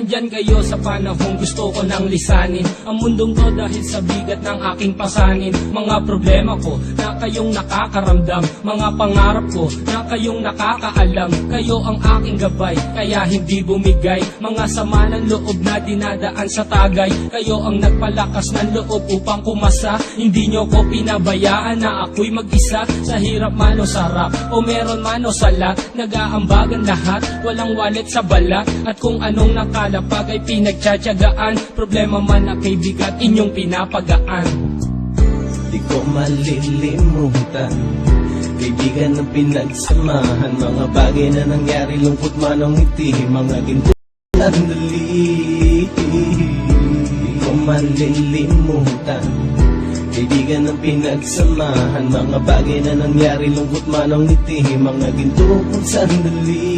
Andyan kayo sa panahong gusto ko nang lisanin ang mundong to dahil sa bigat ng aking pasanin. Mga problema ko na kayong nakakaramdam, mga pangarap ko na kayong nakakaalam. Kayo ang aking gabay, kaya hindi bumigay. Mga sama ng loob na dinadaan sa tagay, kayo ang nagpalakas ng loob upang kumasa. Hindi nyo ko pinabayaan na ako'y mag-isa. Sa hirap man o sarap, o meron man o sala, nag-aambagan lahat, walang walit sa balat. At kung anong nakalapag ay pinagtsatsagaan, problema man na kay bigat inyong pinapagaan. Di ko malilimutan, kaibigan ng pinagsamahan, mga bagay na nangyari, lungkot man ang ngiti, mga ginto sandali. Di ko malilimutan, kaibigan ng pinagsamahan, mga bagay na nangyari, lungkot man ang ngiti, mga ginto sandali.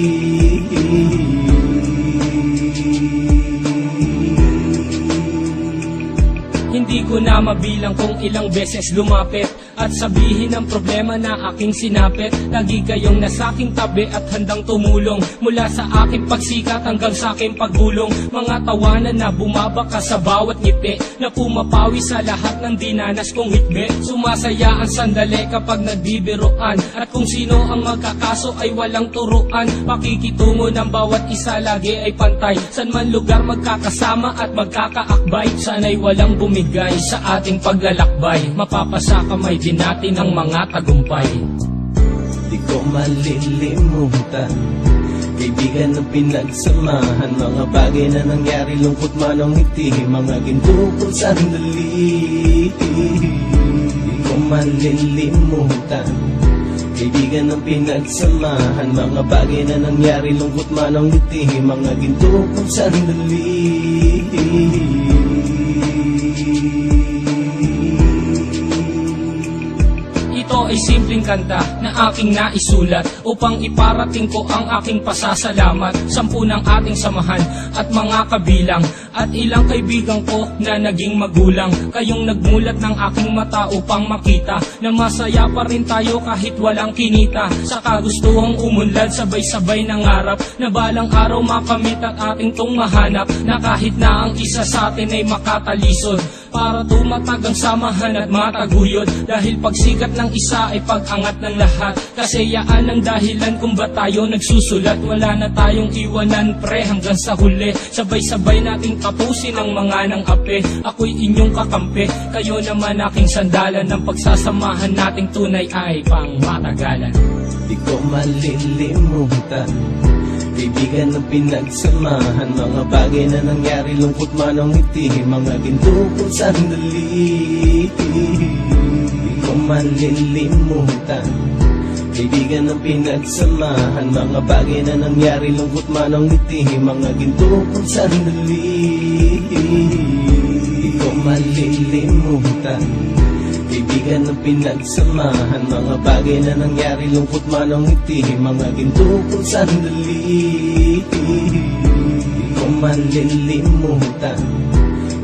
Hindi ko na mabilang kung ilang beses lumapit at sabihin ang problema na aking sinapit. Lagi kayong nasa aking tabi at handang tumulong, mula sa aking pagsikat hanggang sa aking paggulong. Mga tawanan na bumabaka sa bawat ngiti, na pumapawi sa lahat ng dinanas kong hitbe. Sumasaya ang sandali kapag nagbibiruan, at kung sino ang magkakaso ay walang turuan. Pakikitungo ng bawat isa lagi ay pantay, san man lugar magkakasama at magkakaakbay. Sana'y walang bumigay sa ating paglalakbay, mapapasa kamay din natin ang mga tagumpay. Di ko malilimutan, kaibigan ng pinagsamahan, mga bagay na nangyari, lungkot man ang ngiti, mga ginto kong sandali. Di ko malilimutan, kaibigan ng pinagsamahan, mga bagay na nangyari, lungkot man ang ngiti, mga ginto kong sandali. Ito ay simpleng kanta na aking naisulat upang iparating ko ang aking pasasalamat. 10 ng ating samahan at mga kabilang, at ilang kaibigan ko na naging magulang. Kayong nagmulat ng aking mata upang makita na masaya pa rin tayo kahit walang kinita. Sa kagustuhang umunlad, sabay-sabay nangarap na balang araw makamit at ating tong mahanap, na kahit na ang isa sa atin ay makatalisod, para tumatag ang samahan at mataguyod. Dahil pagsikat ng isa ay pag-angat ng lahat, kasayaan ang dahilan kung ba tayo nagsusulat. Wala na tayong iwanan pre hanggang sa huli, sabay-sabay nating tapusin ang mga nang ape. Ako'y inyong kakampi, kayo naman aking sandalan, ng pagsasamahan nating tunay ay pang matagalan. Di ko malilimutan, kaibigan ng pinagsamahan, mga bagay na nangyari, lungkot man ang ngiti, mga ginto kong sandali. Di ko malilimutan, kaibigan ng pinagsamahan, mga bagay na nangyari, lungkot man ang ngiti, mga ginto kong sandali. Di ko malilimutan, kaibigan ng pinagsamahan, mga bagay na nangyari, lungkot man ang ngiti, mga ginto kong sandali. Di ko malilimutan,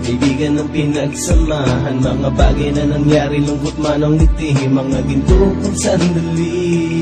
kaibigan ng pinagsamahan, mga bagay na nangyari, lungkot man ang ngiti, mga ginto kong sandali.